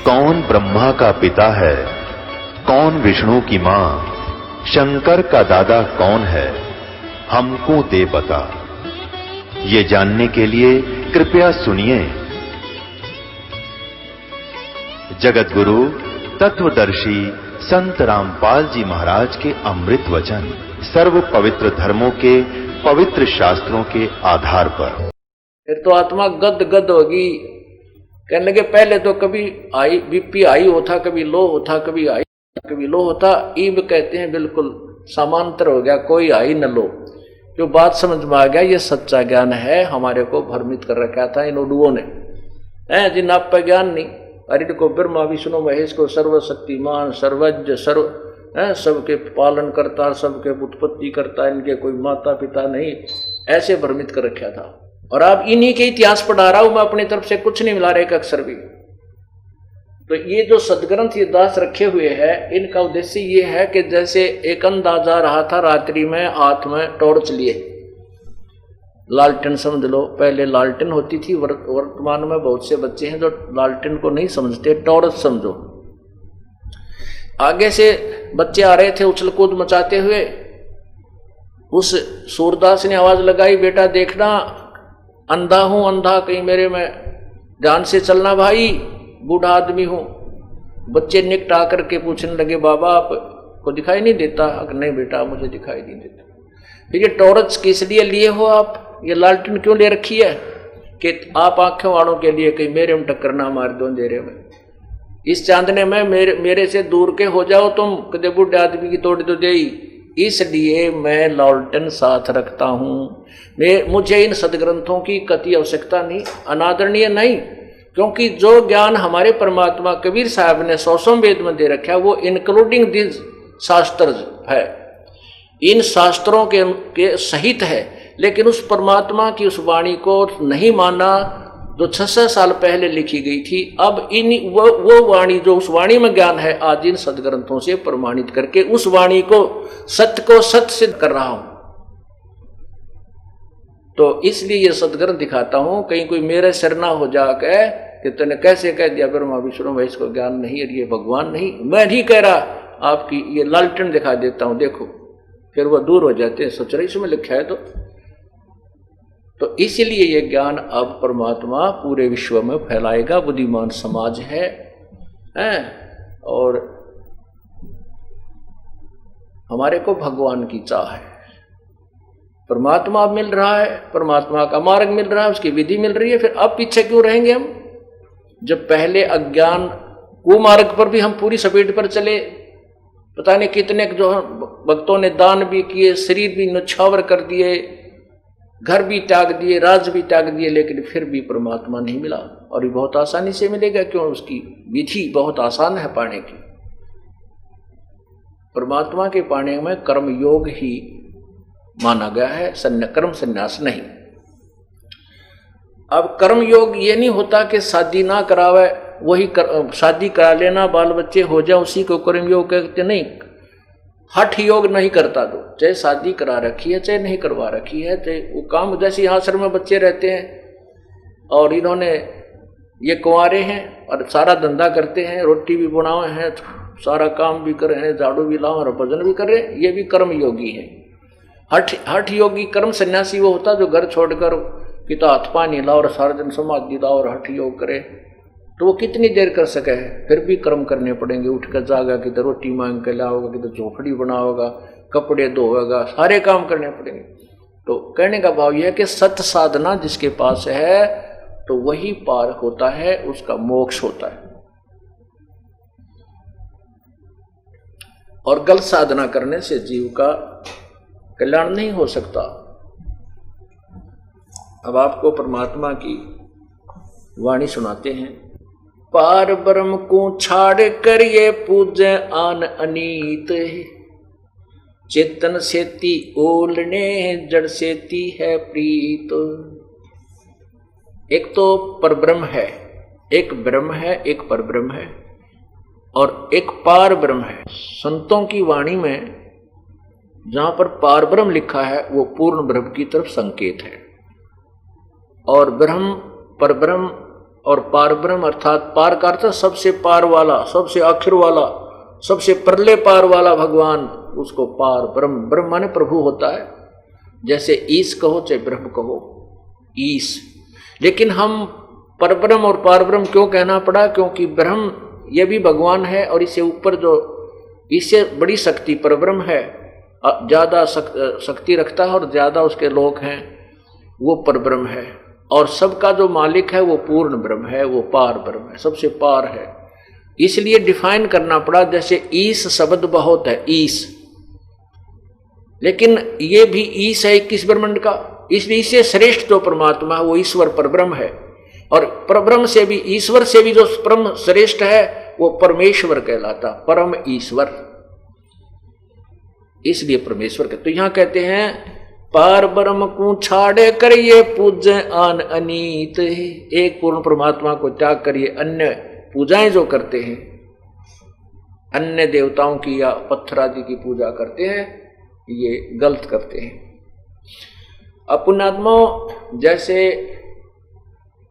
कौन ब्रह्मा का पिता है, कौन विष्णु की मां, शंकर का दादा कौन है, हमको दे बता। ये जानने के लिए कृपया सुनिए जगत गुरु तत्वदर्शी संत रामपाल जी महाराज के अमृत वचन सर्व पवित्र धर्मों के पवित्र शास्त्रों के आधार पर। फिर तो आत्मा गद गद होगी। कहने लगे पहले तो कभी आई बीपी हाई होता, कभी लो होता, कभी हाई कभी लो होता। ईब कहते हैं बिल्कुल समांतर हो गया, कोई हाई न लो। जो बात समझ में आ गया ये सच्चा ज्ञान है। हमारे को भ्रमित कर रखा था इन उडुओं ने, जिन आप पर ज्ञान नहीं। अरिड को ब्रह्मा विष्णु महेश को सर्वशक्तिमान सर्वज्ञ सर्व सबके पालन करता, सबके उत्पत्ति करता, इनके कोई माता पिता नहीं, ऐसे भ्रमित कर रखा था। और अब इन्हीं के इतिहास पढ़ा रहा हूं मैं, अपनी तरफ से कुछ नहीं मिला रहा एक अक्षर भी। तो ये जो सदग्रंथ ये दास रखे हुए हैं, इनका उद्देश्य ये है कि जैसे एक अंधा जा रहा था रात्रि में, हाथ में टॉर्च लिए, लालटेन समझ लो। पहले लालटेन होती थी, वर्तमान में बहुत से बच्चे हैं जो लालटेन को नहीं समझते, टॉर्च समझो। आगे से बच्चे आ रहे थे उछल कूद मचाते हुए। उस सूरदास ने आवाज लगाई, बेटा देखना अंधा हूं, अंधा कहीं मेरे में ध्यान से चलना भाई, बूढ़ा आदमी हूं। बच्चे निकटा करके पूछने लगे, बाबा आपको दिखाई नहीं देता? नहीं बेटा मुझे दिखाई नहीं देता। फिर ये टॉर्च किस लिए लिए हो आप? ये लालटेन क्यों ले रखी है? कि आप आंखों वालों के लिए कहीं मेरे में टक्कर ना मार दो अंधेरे में, इस चांदने में मेरे से दूर के हो जाओ तुम, कदे बूढ़े आदमी की तोड़ दो दे। इसलिए मैं लालटेन साथ रखता हूं। मुझे इन सदग्रंथों की कति आवश्यकता नहीं, अनादरणीय नहीं, क्योंकि जो ज्ञान हमारे परमात्मा कबीर साहब ने 100 वेद में दे रखा है वो इंक्लूडिंग दिस शास्त्र है, इन शास्त्रों के सहित है। लेकिन उस परमात्मा की उस वाणी को नहीं माना जो 600 साल पहले लिखी गई थी। अब वो वाणी जो उस वाणी में ज्ञान है, आज इन सदग्रंथों से प्रमाणित करके उस वाणी को सत्य सिद्ध कर रहा हूं। तो इसलिए ये सदग्रंथ दिखाता हूं, कहीं कोई मेरे सिर ना हो जाकर कि तूने कैसे कह दिया ब्रह्मा विष्णु महेश को ज्ञान नहीं है, ये भगवान नहीं। मैं नहीं कह रहा, आपकी ये लालटेन दिखा देता हूं, देखो। फिर वो दूर हो जाते हैं, सोच रहे इसमें लिखा है तो इसलिए ये ज्ञान अब परमात्मा पूरे विश्व में फैलाएगा। बुद्धिमान समाज है और हमारे को भगवान की चाह है। परमात्मा अब मिल रहा है, परमात्मा का मार्ग मिल रहा है, उसकी विधि मिल रही है। फिर अब पीछे क्यों रहेंगे हम? जब पहले अज्ञान कुमार्ग पर भी हम पूरी स्पीड पर चले, पता नहीं कितने जो भक्तों ने दान भी किए, शरीर भी न्यौछावर कर दिए, घर भी त्याग दिए, राज भी त्याग दिए, लेकिन फिर भी परमात्मा नहीं मिला। और ये बहुत आसानी से मिलेगा, क्यों? उसकी विधि बहुत आसान है पाने की। परमात्मा के पाने में कर्म योग ही माना गया है, कर्म संन्यास नहीं। अब कर्म योग ये नहीं होता कि शादी ना करावे वही शादी करा लेना, बाल बच्चे हो जाए उसी को कर्म योग कहते नहीं। हठ योग नहीं करता तो, चाहे शादी करा रखी है चाहे नहीं करवा रखी है, चाहे वो काम, जैसे यहाँ आश्रम में बच्चे रहते हैं और इन्होंने ये कुंवारे हैं और सारा धंधा करते हैं, रोटी भी बनाए हैं, सारा काम भी कर रहे हैं, झाड़ू भी लाओ और भजन भी कर रहे हैं, ये भी कर्म योगी है। हठ योगी कर्म सन्यासी वो होता जो घर छोड़कर पिता हाथ पानी लाओ और सारा दिन समाधि लाओ और हठ योग करे, तो वो कितनी देर कर सके है? फिर भी कर्म करने पड़ेंगे। उठकर जागा, किधर रोटी मांग के लाओगा, किधर झोपड़ी बनाओगा, कपड़े धोएगा, सारे काम करने पड़ेंगे। तो कहने का भाव यह है कि सत्य साधना जिसके पास है तो वही पार होता है, उसका मोक्ष होता है। और गलत साधना करने से जीव का कल्याण नहीं हो सकता। अब आपको परमात्मा की वाणी सुनाते हैं। पार ब्रह्म को छाड़ कर ये पूजे आन अनीत, चेतन सेती ओलने जड़ सेती है प्रीत। एक तो परब्रह्म है, एक ब्रह्म है, एक परब्रह्म है और एक पार ब्रह्म है। संतों की वाणी में जहां पर पार ब्रह्म लिखा है वो पूर्ण ब्रह्म की तरफ संकेत है, और ब्रह्म, परब्रह्म और पार ब्रह्म अर्थात पार का अर्थ सबसे पार वाला, सबसे आखिर वाला, सबसे परले पार वाला भगवान, उसको पार ब्रह्म, ब्रह्म माने प्रभु होता है। जैसे ईश कहो चाहे ब्रह्म कहो, ईश। लेकिन हम परब्रह्म और पारब्रह्म क्यों कहना पड़ा? क्योंकि ब्रह्म ये भी भगवान है और इससे ऊपर जो इससे बड़ी शक्ति परब्रह्म है, ज्यादा शक्ति रखता है और ज्यादा उसके लोक हैं, वो परब्रह्म है। और सबका जो मालिक है वो पूर्ण ब्रह्म है, वो पार ब्रह्म है, सबसे पार है। इसलिए डिफाइन करना पड़ा। जैसे ईश शब्द बहुत है, ईश, लेकिन ये भी ईश है 21 ब्रह्मांड का, इसलिए इससे श्रेष्ठ जो परमात्मा है वो ईश्वर परब्रह्म है। और परब्रह्म से भी, ईश्वर से भी जो परम श्रेष्ठ है वो परमेश्वर कहलाता, परम ईश्वर, इसलिए परमेश्वर कहते। तो यहां कहते हैं पार ब्रह्म को छाड़े करिए पूज आन अनीत। एक पूर्ण परमात्मा को त्याग करिए, अन्य पूजाएं जो करते हैं, अन्य देवताओं की या पत्थर आदि की पूजा करते हैं, ये गलत करते हैं। पुण्यात्माओं, जैसे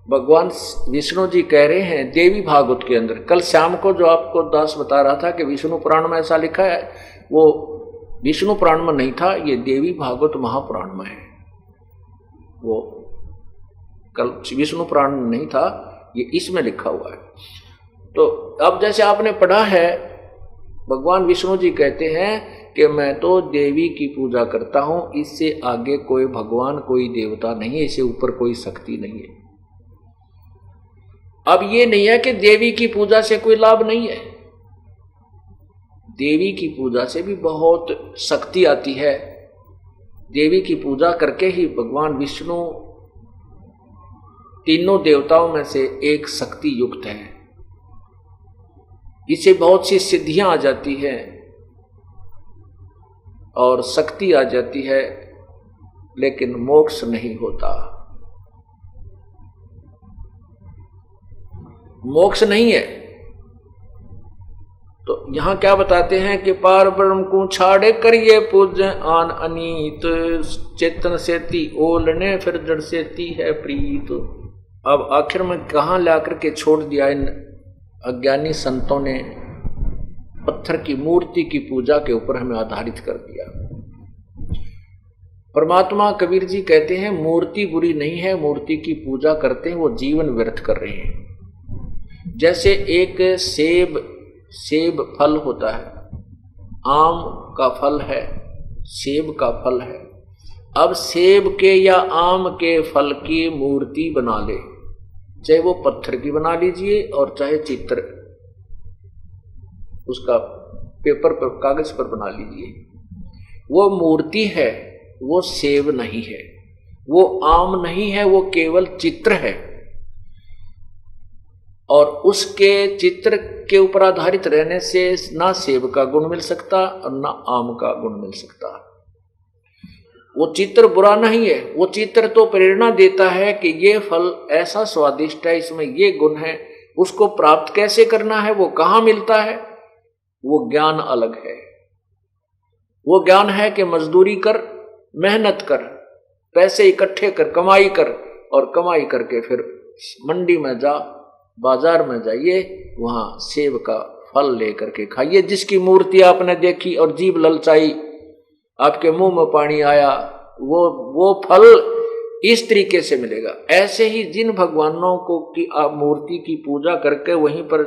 भगवान विष्णु जी कह रहे हैं देवी भागवत के अंदर, कल शाम को जो आपको दास बता रहा था कि विष्णु पुराण में ऐसा लिखा है, वो विष्णु पुराण में नहीं था, ये देवी भागवत महापुराण में है। वो कल विष्णु पुराण में नहीं था, ये इसमें लिखा हुआ है। तो अब जैसे आपने पढ़ा है, भगवान विष्णु जी कहते हैं कि मैं तो देवी की पूजा करता हूं, इससे आगे कोई भगवान, कोई देवता नहीं है, इससे ऊपर कोई शक्ति नहीं है। अब ये नहीं है कि देवी की पूजा से कोई लाभ नहीं है, देवी की पूजा से भी बहुत शक्ति आती है। देवी की पूजा करके ही भगवान विष्णु तीनों देवताओं में से एक शक्ति युक्त है, इससे बहुत सी सिद्धियां आ जाती हैं और शक्ति आ जाती है, लेकिन मोक्ष नहीं होता, मोक्ष नहीं है। तो यहां क्या बताते हैं कि पार ब्रह्म को छाड़े करिए पूज आन अनीत, चेतन सेती ओलने फिर जड़ सेती है प्रीत। अब आखिर में कहां लाकर के छोड़ दिया इन अज्ञानी संतों ने? पत्थर की मूर्ति की पूजा के ऊपर हमें आधारित कर दिया। परमात्मा कबीर जी कहते हैं मूर्ति बुरी नहीं है, मूर्ति की पूजा करते हैं वो जीवन व्यर्थ कर रहे हैं। जैसे एक सेब फल होता है, आम का फल है, सेब का फल है। अब सेब के या आम के फल की मूर्ति बना ले, चाहे वो पत्थर की बना लीजिए और चाहे चित्र उसका पेपर पर, कागज पर बना लीजिए, वो मूर्ति है, वो सेब नहीं है, वो आम नहीं है, वो केवल चित्र है। और उसके चित्र के ऊपर आधारित रहने से ना सेब का गुण मिल सकता और ना आम का गुण मिल सकता। वो चित्र बुरा नहीं है, वो चित्र तो प्रेरणा देता है कि ये फल ऐसा स्वादिष्ट है, इसमें ये गुण है, उसको प्राप्त कैसे करना है, वो कहाँ मिलता है, वो ज्ञान अलग है। वो ज्ञान है कि मजदूरी कर, मेहनत कर, पैसे इकट्ठे कर, कमाई कर, और कमाई करके फिर मंडी में जा, बाजार में जाइए, वहां सेब का फल लेकर के खाइए। जिसकी मूर्ति आपने देखी और जीभ ललचाई, आपके मुंह में पानी आया, वो फल इस तरीके से मिलेगा। ऐसे ही जिन भगवानों को कि आप मूर्ति की पूजा करके वहीं पर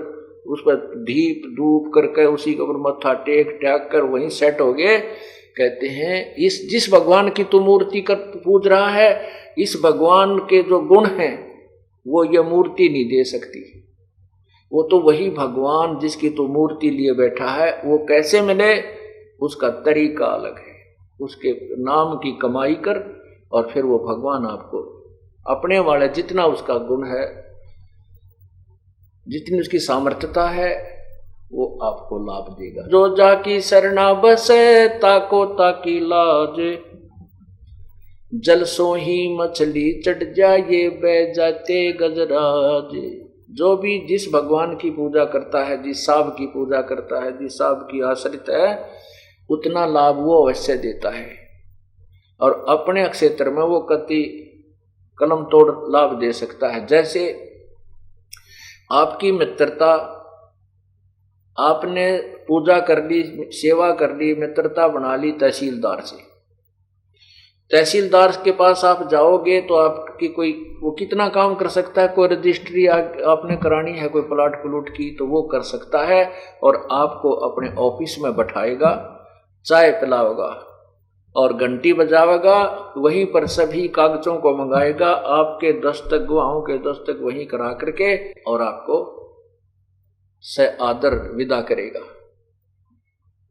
उस पर दीप धूप करके उसी के ऊपर मत्था टेक कर वहीं सेट हो गए, कहते हैं इस जिस भगवान की तू मूर्ति कर पूज रहा है, इस भगवान के जो गुण हैं वो ये मूर्ति नहीं दे सकती। वो तो वही भगवान जिसकी तो मूर्ति लिए बैठा है, वो कैसे मिले, उसका तरीका अलग है। उसके नाम की कमाई कर और फिर वो भगवान आपको अपने वाले जितना उसका गुण है, जितनी उसकी सामर्थ्यता है, वो आपको लाभ देगा। जो जाकी शरणा बसे ताको ताकी लाज, जल सो ही मछली चढ़ जाए बह जाते गजराज। जो भी जिस भगवान की पूजा करता है, जिस साब की पूजा करता है, जिस साब की आश्रित है, उतना लाभ वो अवश्य देता है। और अपने क्षेत्र में वो कति कलम तोड़ लाभ दे सकता है। जैसे आपकी मित्रता, आपने पूजा कर ली, सेवा कर ली, मित्रता बना ली तहसीलदार से। तहसीलदार के पास आप जाओगे तो आपकी कोई, वो कितना काम कर सकता है, कोई रजिस्ट्री आपने करानी है कोई प्लाट प्लूट की तो वो कर सकता है, और आपको अपने ऑफिस में बैठाएगा, चाय पिलाओगा और घंटी बजावेगा, वहीं पर सभी कागजों को मंगाएगा, आपके दस्तक, गवाहों के दस्तक वहीं करा करके और आपको से आदर विदा करेगा।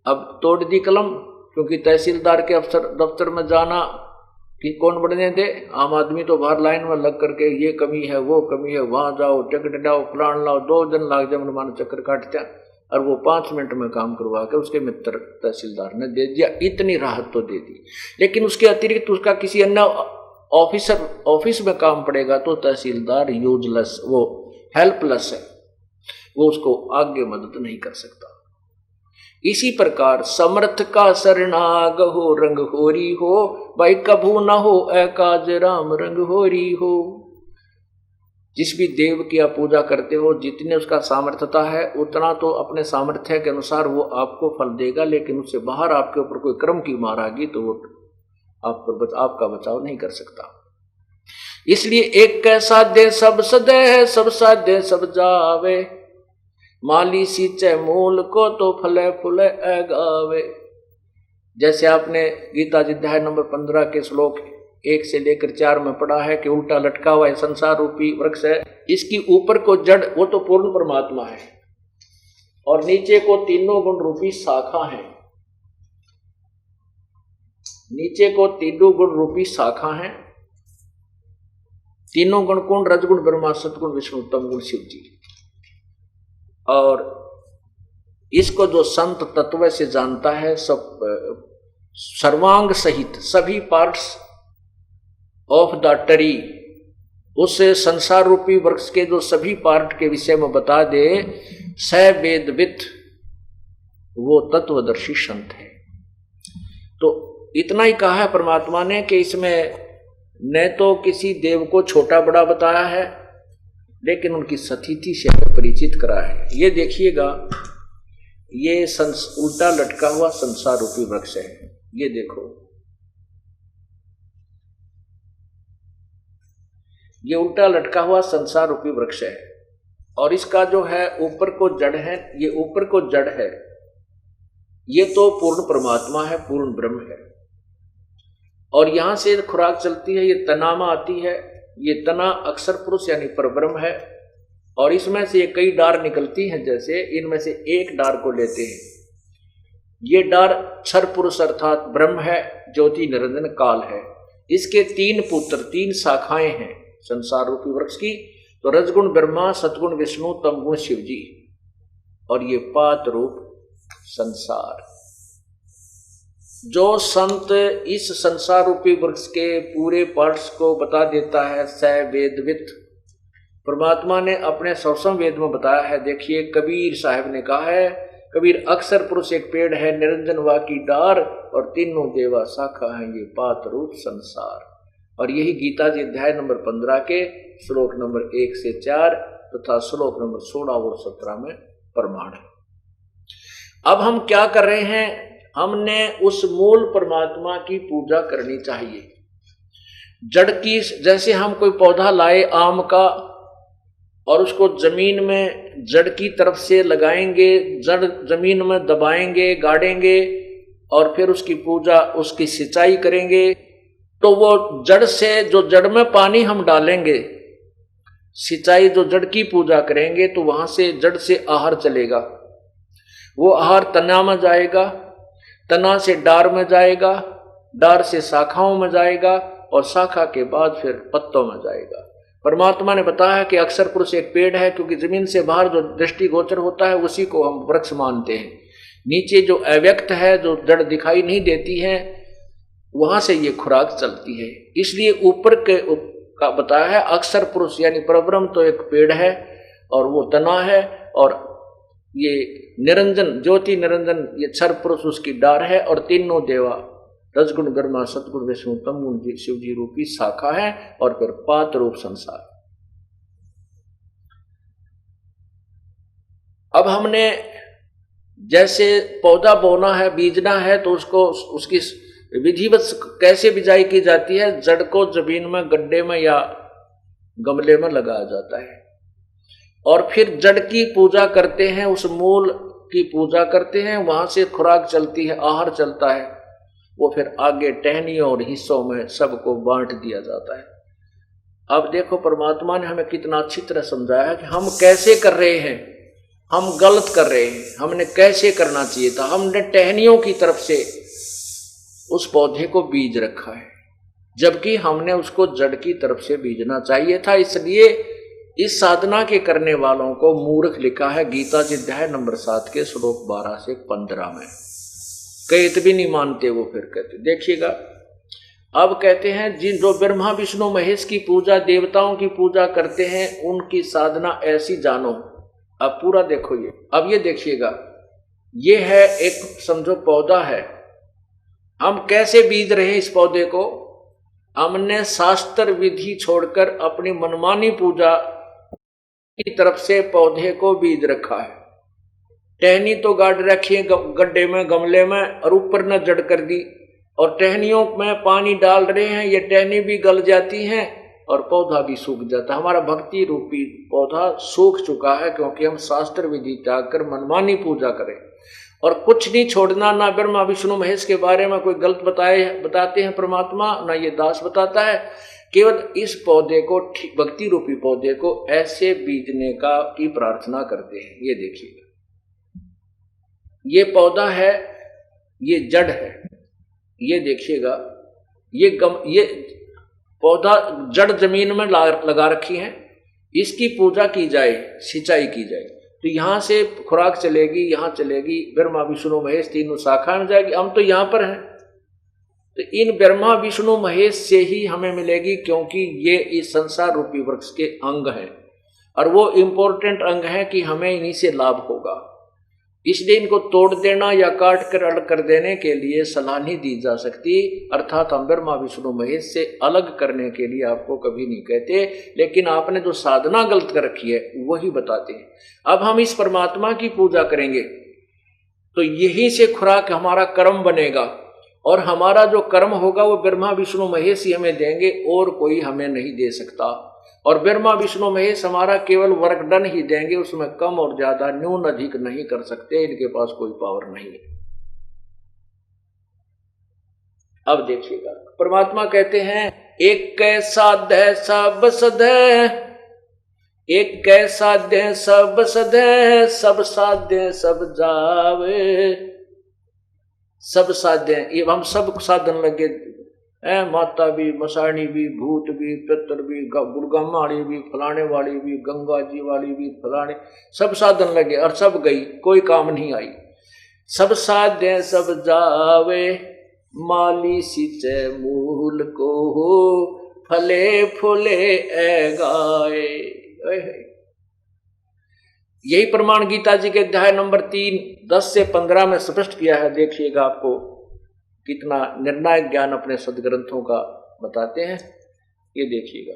अब तोड़ दी कलम, क्योंकि तहसीलदार के अफसर दफ्तर में जाना कि कौन बढ़ने दे, आम आदमी तो बाहर लाइन में लग करके ये कमी है वो कमी है, वहां जाओ टिकट लाओ प्लान लाओ, 2 दिन लाग जाए मनमान चक्कर काटते हैं, और वो 5 मिनट में काम करवा के उसके मित्र तहसीलदार ने दे दिया, इतनी राहत तो दे दी। लेकिन उसके अतिरिक्त उसका किसी अन्य ऑफिस में काम पड़ेगा तो तहसीलदार यूजलेस, वो हेल्पलेस है, वो उसको आगे मदद नहीं कर सकता। इसी प्रकार समर्थ का शरणाग हो रंग होरी हो, भाई कभू न हो एकाज राम रंग होरी हो। जिस भी देव की आप पूजा करते हो, जितने उसका सामर्थ्यता है उतना तो अपने सामर्थ्य के अनुसार वो आपको फल देगा, लेकिन उससे बाहर आपके ऊपर कोई क्रम की मार आ गई तो वो आपका बचाव नहीं कर सकता। इसलिए एक कैसा दे सब सदे, सब साधे सब जावे, माली सींचे मूल को तो फले फूले गावे। जैसे आपने गीता जी अध्याय नंबर 15 के श्लोक 1 से लेकर 4 में पढ़ा है कि उल्टा लटका हुआ है संसार रूपी वृक्ष है, इसकी ऊपर को जड़ वो तो पूर्ण परमात्मा है, और नीचे को तीनों गुण रूपी शाखा है, नीचे को तीनों गुण रूपी शाखा है। तीनों गुण कौन? रजगुण ब्रह्मा, सतगुण विष्णु, तम गुण शिव जी। और इसको जो संत तत्व से जानता है, सब सर्वांग सहित सभी पार्ट्स ऑफ द ट्री, उस संसार रूपी वृक्ष के जो सभी पार्ट के विषय में बता दे, स वेदवित, वो तत्वदर्शी संत है। तो इतना ही कहा है परमात्मा ने कि इसमें न तो किसी देव को छोटा बड़ा बताया है, लेकिन उनकी सतिथि से परिचित करा है। ये देखिएगा, ये उल्टा लटका हुआ संसार रूपी वृक्ष है, ये देखो, ये उल्टा लटका हुआ संसार रूपी वृक्ष है, और इसका जो है ऊपर को जड़ है, ये ऊपर को जड़ है, ये तो पूर्ण परमात्मा है, पूर्ण ब्रह्म है, और यहां से खुराक चलती है, ये तना में आती है, ये तना अक्षर पुरुष यानी परब्रह्म है, और इसमें से कई डार निकलती हैं। जैसे इनमें से एक डार को लेते हैं, ये डार क्षर पुरुष अर्थात ब्रह्म है, ज्योति निरंजन काल है। इसके 3 पुत्र, 3 शाखाएं हैं संसार रूपी वृक्ष की, तो रजगुण ब्रह्मा, सतगुण विष्णु, तमगुण शिव जी, और ये पात रूप संसार। जो संत इस संसार रूपी वृक्ष के पूरे पार्ट्स को बता देता है, स वेदवित, परमात्मा ने अपने सवसम वेद में बताया है। देखिए कबीर साहब ने कहा है, कबीर अक्षर पुरुष एक पेड़ है, निरंजन वा की डार, और तीनों देवा शाखा है, ये पात रूप संसार। और यही गीता जी अध्याय नंबर 15 के श्लोक नंबर 1 से 4 तथा श्लोक नंबर 16 और 17 में प्रमाण है। अब हम क्या कर रहे हैं? हमने उस मूल परमात्मा की पूजा करनी चाहिए। जड़ की, जैसे हम कोई पौधा लाए आम का और उसको जमीन में जड़ की तरफ से लगाएंगे, जड़ जमीन में दबाएंगे, गाड़ेंगे, और फिर उसकी पूजा, उसकी सिंचाई करेंगे, तो वो जड़ से, जो जड़ में पानी हम डालेंगे, सिंचाई जो जड़ की पूजा करेंगे, तो वहां से जड़ से आहार चलेगा, वो आहार तना में जाएगा, तना से डार में जाएगा, डार से शाखाओं में जाएगा, और शाखा के बाद फिर पत्तों में जाएगा। परमात्मा ने बताया कि अक्षर पुरुष एक पेड़ है, क्योंकि जमीन से बाहर जो दृष्टि गोचर होता है उसी को हम वृक्ष मानते हैं। नीचे जो अव्यक्त है, जो जड़ दिखाई नहीं देती है, वहां से ये खुराक चलती है। इसलिए ऊपर के का बताया है, अक्षर पुरुष यानी परब्रह्म तो एक पेड़ है और वो तना है, और ये निरंजन, ज्योति निरंजन, ये क्षर पुरुष उसकी डार है, और तीनों देवा रजगुण ब्रह्मा, सतगुण विष्णु, तमगुण शिव जी रूपी शाखा है, और फिर पात रूप संसार। अब हमने जैसे पौधा बोना है, बीजना है, तो उसको उसकी विधिवत कैसे बिजाई की जाती है? जड़ को जमीन में, गड्ढे में या गमले में लगाया जाता है और फिर जड़ की पूजा करते हैं, उस मूल की पूजा करते हैं, वहां से खुराक चलती है, आहार चलता है, वो फिर आगे टहनियों और हिस्सों में सबको बांट दिया जाता है। अब देखो परमात्मा ने हमें कितना अच्छी तरह समझाया कि हम कैसे कर रहे हैं, हम गलत कर रहे हैं, हमने कैसे करना चाहिए था। हमने टहनियों की तरफ से उस पौधे को बीज रखा है, जबकि हमने उसको जड़ की तरफ से बीजना चाहिए था। इसलिए इस साधना के करने वालों को मूर्ख लिखा है गीता जी अध्याय नंबर 7 के श्लोक 12 से 15 में। कहते भी नहीं मानते वो, फिर कहते देखिएगा। अब कहते हैं जिन जो ब्रह्मा विष्णु महेश की पूजा, देवताओं की पूजा करते हैं, उनकी साधना ऐसी जानो। अब पूरा देखो ये, अब ये देखिएगा, ये है एक समझो पौधा है, हम कैसे बीज रहे हैं इस पौधे को? हमने शास्त्र विधि छोड़कर अपनी मनमानी पूजा की तरफ से पौधे को बीज रखा है। टहनी तो गाड़ रखी है गड्ढे में, गमले में, और ऊपर न जड़ कर दी, और टहनियों में पानी डाल रहे हैं, ये टहनी भी गल जाती हैं और पौधा भी सूख जाता है। हमारा भक्ति रूपी पौधा सूख चुका है, क्योंकि हम शास्त्र विधि त्याग कर मनमानी पूजा करें। और कुछ नहीं छोड़ना, ना ब्रह्मा विष्णु महेश के बारे में कोई गलत बताते हैं परमात्मा, ना ये दास बताता है। केवल इस पौधे को, भक्ति रूपी पौधे को ऐसे बीजने की प्रार्थना करते हैं। ये देखिएगा, ये पौधा है, ये जड़ है, ये देखिएगा, ये पौधा जड़ जमीन में लगा रखी है, इसकी पूजा की जाए, सिंचाई की जाए, तो यहां से खुराक चलेगी, यहां चलेगी, ब्रह्मा विष्णु महेश तीनों शाखा में जाएगी। हम तो यहां पर हैं, तो इन ब्रह्मा विष्णु महेश से ही हमें मिलेगी, क्योंकि ये इस संसार रूपी वृक्ष के अंग हैं और वो इंपॉर्टेंट अंग है कि हमें इन्हीं से लाभ होगा। इसलिए इनको तोड़ देना या काट कर अलग कर देने के लिए सलाह नहीं दी जा सकती। अर्थात हम ब्रह्मा विष्णु महेश से अलग करने के लिए आपको कभी नहीं कहते, लेकिन आपने जो साधना गलत कर रखी है वही बताते हैं। अब हम इस परमात्मा की पूजा करेंगे तो यहीं से खुराक हमारा कर्म बनेगा, और हमारा जो कर्म होगा वो ब्रह्मा विष्णु महेश ही हमें देंगे, और कोई हमें नहीं दे सकता। और ब्रह्मा विष्णु महेश हमारा केवल वर्क डन ही देंगे, उसमें कम और ज्यादा, न्यून अधिक नहीं कर सकते, इनके पास कोई पावर नहीं है। अब देखिएगा, परमात्मा कहते हैं एक कैसा दह सब सदह, एक कैसा दह सब सदह, सब साध्य सब जावे। सब साध्य, ये हम सब साधन लगे, माता भी, मसाणी भी, भूत भी, पितर भी, गुड़गम्माड़ी भी, फलाने वाली भी, गंगा जी वाली भी, फलाने, सब साधन लगे और सब गई, कोई काम नहीं आई। सब साध्य सब जावे, माली सिंचे मूल को हो, फले फूले ए गाए। यही प्रमाण गीता जी के अध्याय नंबर 3 10 से 15 में स्पष्ट किया है। देखिएगा, आपको कितना निर्णायक ज्ञान अपने सदग्रंथों का बताते हैं। ये देखिएगा,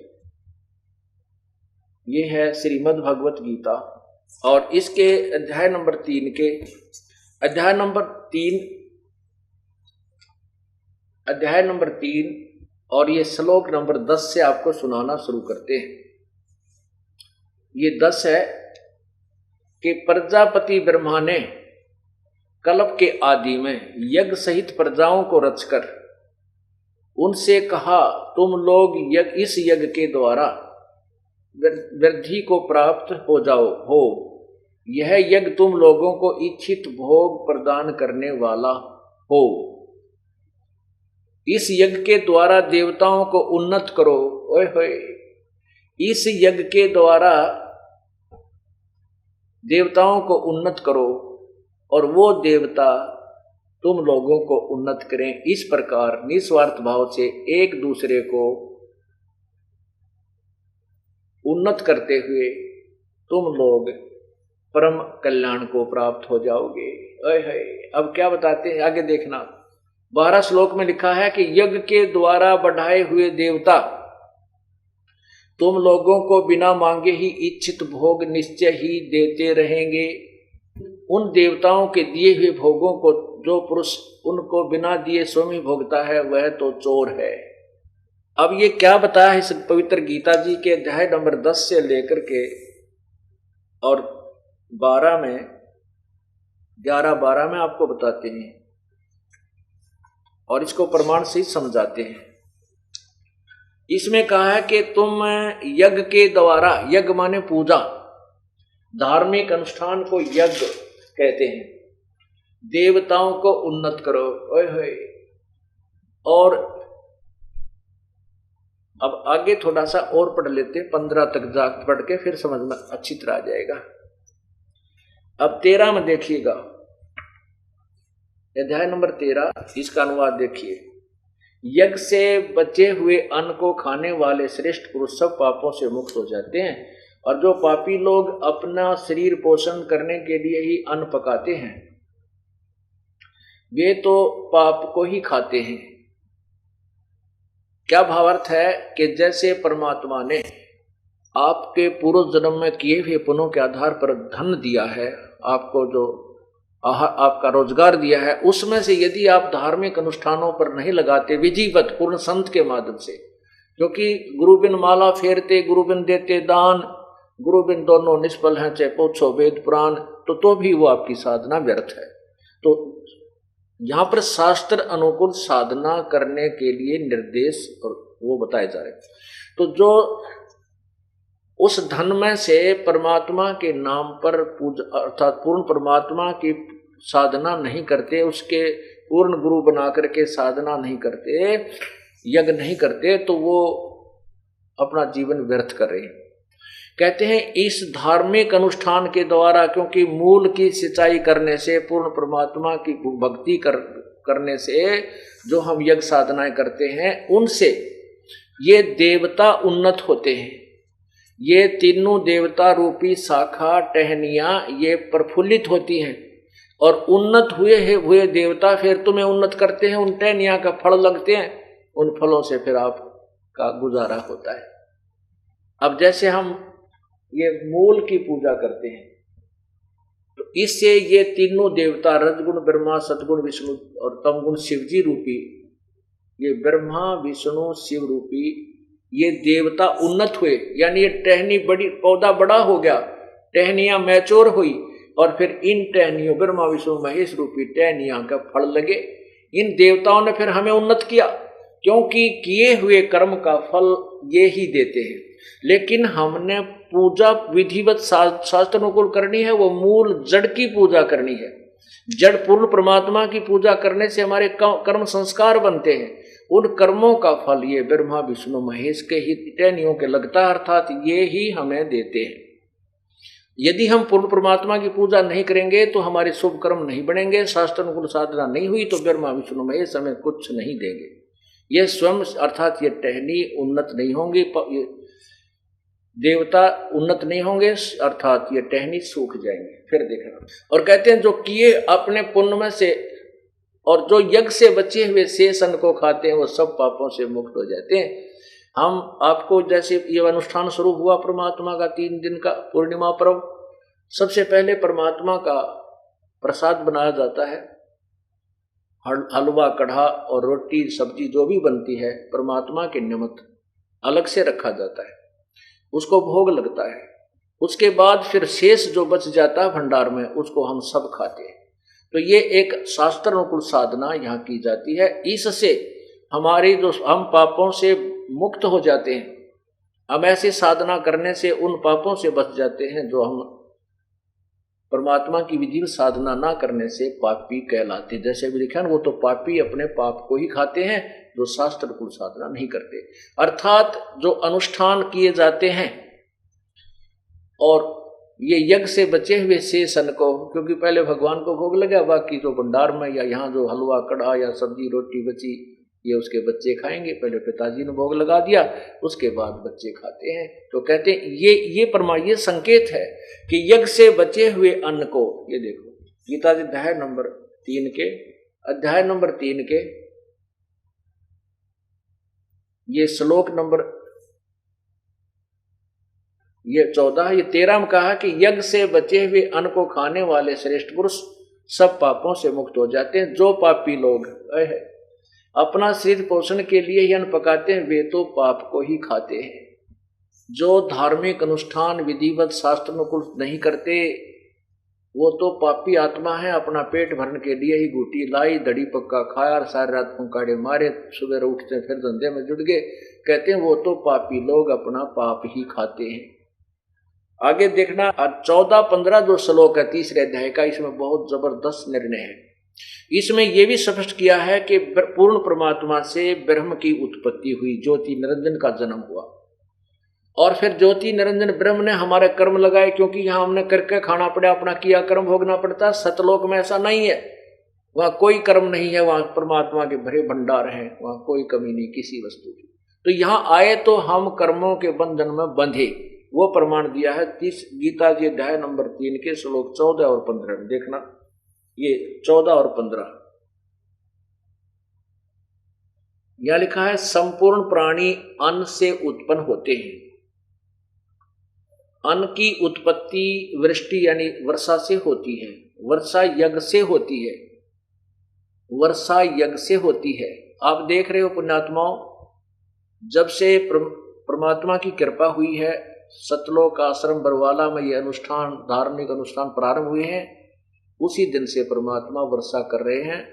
ये है श्रीमद् भगवत गीता, और इसके अध्याय नंबर 3 और ये श्लोक नंबर 10 से आपको सुनाना शुरू करते हैं। ये 10 है कि प्रजापति ब्रह्मा ने कल्प के आदि में यज्ञ सहित प्रजाओं को रचकर उनसे कहा, तुम लोग इस यज्ञ के द्वारा वृद्धि को प्राप्त हो जाओ हो। यह यज्ञ तुम लोगों को इच्छित भोग प्रदान करने वाला हो। इस यज्ञ के द्वारा देवताओं को उन्नत करो। ओए होए, इस यज्ञ के द्वारा देवताओं को उन्नत करो और वो देवता तुम लोगों को उन्नत करें। इस प्रकार निस्वार्थ भाव से एक दूसरे को उन्नत करते हुए तुम लोग परम कल्याण को प्राप्त हो जाओगे। अब क्या बताते हैं आगे देखना। 12 श्लोक में लिखा है कि यज्ञ के द्वारा बढ़ाए हुए देवता तुम लोगों को बिना मांगे ही इच्छित भोग निश्चय ही देते रहेंगे। उन देवताओं के दिए हुए भोगों को जो पुरुष उनको बिना दिए स्वयं ही भोगता है वह तो चोर है। अब ये क्या बताया है इस पवित्र गीता जी के अध्याय नंबर 10 से लेकर के और 12 में 11-12 में आपको बताते हैं और इसको प्रमाण से समझाते हैं। इसमें कहा है कि तुम यज्ञ के द्वारा, यज्ञ माने पूजा, धार्मिक अनुष्ठान को यज्ञ कहते हैं, देवताओं को उन्नत करो। ओए होए। और अब आगे थोड़ा सा और पढ़ लेते हैं, 15 तक जा पढ़ के फिर समझ में अच्छी तरह आ जाएगा। अब 13 में देखिएगा, अध्याय नंबर 13, इसका अनुवाद देखिए। यज्ञ से बचे हुए अन्न को खाने वाले श्रेष्ठ पुरुष सब पापों से मुक्त हो जाते हैं, और जो पापी लोग अपना शरीर पोषण करने के लिए ही अन्न पकाते हैं वे तो पाप को ही खाते हैं। क्या भावार्थ है कि जैसे परमात्मा ने आपके पूर्व जन्म में किए हुए पुण्यों के आधार पर धन दिया है, आपको जो आपका रोजगार दिया है, उसमें से यदि आप धार्मिक अनुष्ठानों पर नहीं लगाते विधिवत पूर्ण संत के माध्यम से, क्योंकि गुरु बिन माला फेरते गुरु बिन देते दान, गुरु बिन दोनों निष्फल हैं चाहे पूछो वेद पुराण, तो भी वो आपकी साधना व्यर्थ है। तो यहाँ पर शास्त्र अनुकूल साधना करने के लिए निर्देश और वो बताए जा रहे। तो जो उस धन में से परमात्मा के नाम पर पूजा अर्थात पूर्ण परमात्मा की साधना नहीं करते, उसके पूर्ण गुरु बना करके साधना नहीं करते, यज्ञ नहीं करते, तो वो अपना जीवन व्यर्थ कर रहे हैं। कहते हैं इस धार्मिक अनुष्ठान के द्वारा, क्योंकि मूल की सिंचाई करने से, पूर्ण परमात्मा की भक्ति करने से जो हम यज्ञ साधनाएं करते हैं उनसे ये देवता उन्नत होते हैं। ये तीनों देवता रूपी शाखा टहनियां ये प्रफुल्लित होती हैं, और उन्नत हुए देवता फिर तुम्हें उन्नत करते हैं, उन टहनियां का फल लगते हैं, उन फलों से फिर आपका गुजारा होता है। अब जैसे हम ये मूल की पूजा करते हैं तो इससे ये तीनों देवता रजगुण ब्रह्मा, सतगुण विष्णु और तमगुण शिवजी रूपी, ये ब्रह्मा विष्णु शिव रूपी ये देवता उन्नत हुए, यानी ये टहनी बड़ी, पौधा बड़ा हो गया, टहनियां मैच्योर हुई, और फिर इन टहनियों ब्रह्मा विष्णु महेश रूपी टहनियां का फल लगे। इन देवताओं ने फिर हमें उन्नत किया, क्योंकि किए हुए कर्म का फल ये ही देते हैं। लेकिन हमने पूजा विधिवत शास्त्र अनुकूल करनी है, वो मूल जड़ की पूजा करनी है। जड़ पूर्ण परमात्मा की पूजा करने से हमारे कर्म संस्कार बनते हैं, उन कर्मों का फल ये ब्रह्मा विष्णु महेश के ही टहनियों के लगता है, अर्थात ये ही हमें देते हैं। यदि हम पूर्ण परमात्मा की पूजा नहीं करेंगे तो हमारे शुभ कर्म नहीं बनेंगे, शास्त्र अनुकूल साधना नहीं हुई तो ब्रह्मा विष्णु महेश हमें कुछ नहीं देंगे। ये स्वयं अर्थात ये टहनी उन्नत नहीं होंगी, देवता उन्नत नहीं होंगे, अर्थात ये टहनी सूख जाएंगे। फिर देखना, और कहते हैं जो किए अपने पुण्य में से और जो यज्ञ से बचे हुए शेष अन्न को खाते हैं वो सब पापों से मुक्त हो जाते हैं। हम आपको जैसे ये अनुष्ठान शुरू हुआ परमात्मा का 3 दिन का पूर्णिमा पर्व, सबसे पहले परमात्मा का प्रसाद बनाया जाता है, हलवा कढ़ा और रोटी सब्जी जो भी बनती है परमात्मा के निमित्त अलग से रखा जाता है, उसको भोग लगता है। उसके बाद फिर शेष जो बच जाता है भंडार में उसको हम सब खाते हैं। तो ये एक शास्त्र अनुकूल साधना यहाँ की जाती है। इससे हमारी जो हम पापों से मुक्त हो जाते हैं, हम ऐसी साधना करने से उन पापों से बच जाते हैं जो हम परमात्मा की विधि साधना ना करने से पापी कहलाते। जैसे भी लिखा है वो तो पापी अपने पाप को ही खाते हैं जो शास्त्र अनुकूल साधना नहीं करते। अर्थात जो अनुष्ठान किए जाते हैं और ये यज्ञ से बचे हुए शेष अन्न को, क्योंकि पहले भगवान को भोग लगा, बाकी जो भंडार में या यहाँ जो हलवा कढ़ा या सब्जी रोटी बची ये उसके बच्चे खाएंगे। पहले पिताजी ने भोग लगा दिया, उसके बाद बच्चे खाते हैं। तो कहते हैं ये संकेत है कि यज्ञ से बचे हुए अन्न को, ये देखो गीता जी अध्याय नंबर 3 के ये श्लोक नंबर ये 14, ये 13 में कहा कि यज्ञ से बचे हुए अन्न को खाने वाले श्रेष्ठ पुरुष सब पापों से मुक्त हो जाते हैं। जो पापी लोग अपना शरीर पोषण के लिए ही अन्न पकाते हैं वे तो पाप को ही खाते हैं। जो धार्मिक अनुष्ठान विधिवत शास्त्र अनुकूल नहीं करते वो तो पापी आत्मा है। अपना पेट भरने के लिए ही घूटी लाई, दड़ी पक्का खाया और सारी रात पुंकाड़े मारे, सुबह उठते फिर धंधे में जुट गए। कहते हैं वो तो पापी लोग अपना पाप ही खाते हैं। आगे देखना 14-15 जो श्लोक है तीसरे अध्याय का, इसमें बहुत जबरदस्त निर्णय है। इसमें यह भी स्पष्ट किया है कि पूर्ण परमात्मा से ब्रह्म की उत्पत्ति हुई, ज्योति निरंजन का जन्म हुआ और फिर ज्योति निरंजन ब्रह्म ने हमारे कर्म लगाए, क्योंकि यहां हमने करके खाना पड़ा, अपना किया कर्म भोगना पड़ता। सतलोक में ऐसा नहीं है, वहां कोई कर्म नहीं है, वहां परमात्मा के भरे भंडार हैं, वहां कोई कमी नहीं किसी वस्तु की। तो यहां आए तो हम कर्मों के बंधन में बंधे, वो प्रमाण दिया है 30 गीता जी अध्याय नंबर 3 के श्लोक 14 और 15 में। देखना ये 14 और 15 यह लिखा है, संपूर्ण प्राणी अन्न से उत्पन्न होते हैं। अन्न की उत्पत्ति वृष्टि यानी वर्षा से होती है, वर्षा यज्ञ से होती है, वर्षा यज्ञ से होती है। आप देख रहे हो पुण्यात्माओं, जब से परमात्मा की कृपा हुई है, सतलोक आश्रम बरवाला में ये अनुष्ठान, धार्मिक अनुष्ठान प्रारंभ हुए हैं, उसी दिन से परमात्मा वर्षा कर रहे हैं।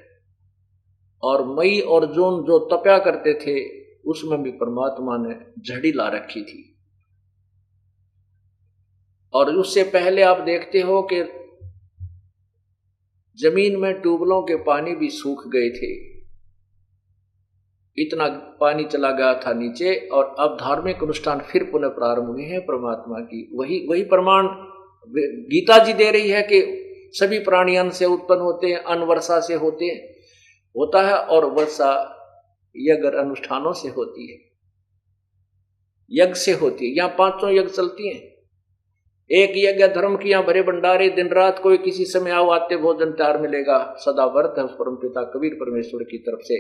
और मई और जून जो तपया करते थे उसमें भी परमात्मा ने झड़ी ला रखी थी। और उससे पहले आप देखते हो कि जमीन में ट्यूबवेलों के पानी भी सूख गए थे, इतना पानी चला गया था नीचे। और अब धार्मिक अनुष्ठान फिर पुनः प्रारंभ हुए हैं परमात्मा की। वही प्रमाण गीता जी दे रही है कि सभी प्राणी अन्न से उत्पन्न होते हैं, अन्न वर्षा से होता है और वर्षा यज्ञ अनुष्ठानों से होती है, यज्ञ से होती है। यहाँ 5 यज्ञ चलती हैं। एक यज्ञ धर्म की, यहाँ भरे भंडारे, दिन रात कोई किसी समय आओ आते भोजन तैयार मिलेगा, सदा व्रत है उस परम पिता कबीर परमेश्वर की तरफ से।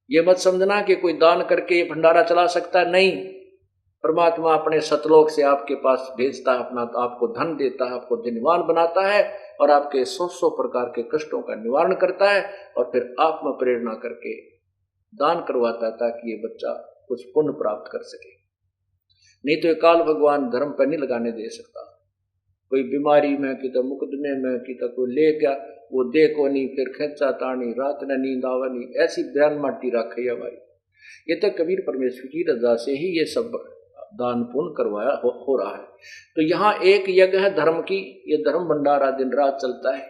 ये मत समझना कि कोई दान करके भंडारा चला सकता है, नहीं। परमात्मा अपने सतलोक से आपके पास भेजता है, अपना आपको धन देता है, आपको धनवान बनाता है और आपके 100 प्रकार के कष्टों का निवारण करता है और फिर आप में प्रेरणा करके दान करवाता है ताकि ये बच्चा कुछ पुण्य प्राप्त कर सके। नहीं तो काल भगवान धर्म पर नहीं लगाने दे सकता। कोई बीमारी में कि तो मुकदमे में कि तो कोई ले गया, वो दे को नहीं, फिर खेचा तानी, रात ने नींद आवनी, ऐसी बयान माटी रखी है भाई। ये तो कबीर परमेश्वर की रजा से ही ये सब दान पुण्य करवाया हो रहा है। तो यहाँ एक यज्ञ है धर्म की, ये धर्म भंडारा दिन रात चलता है।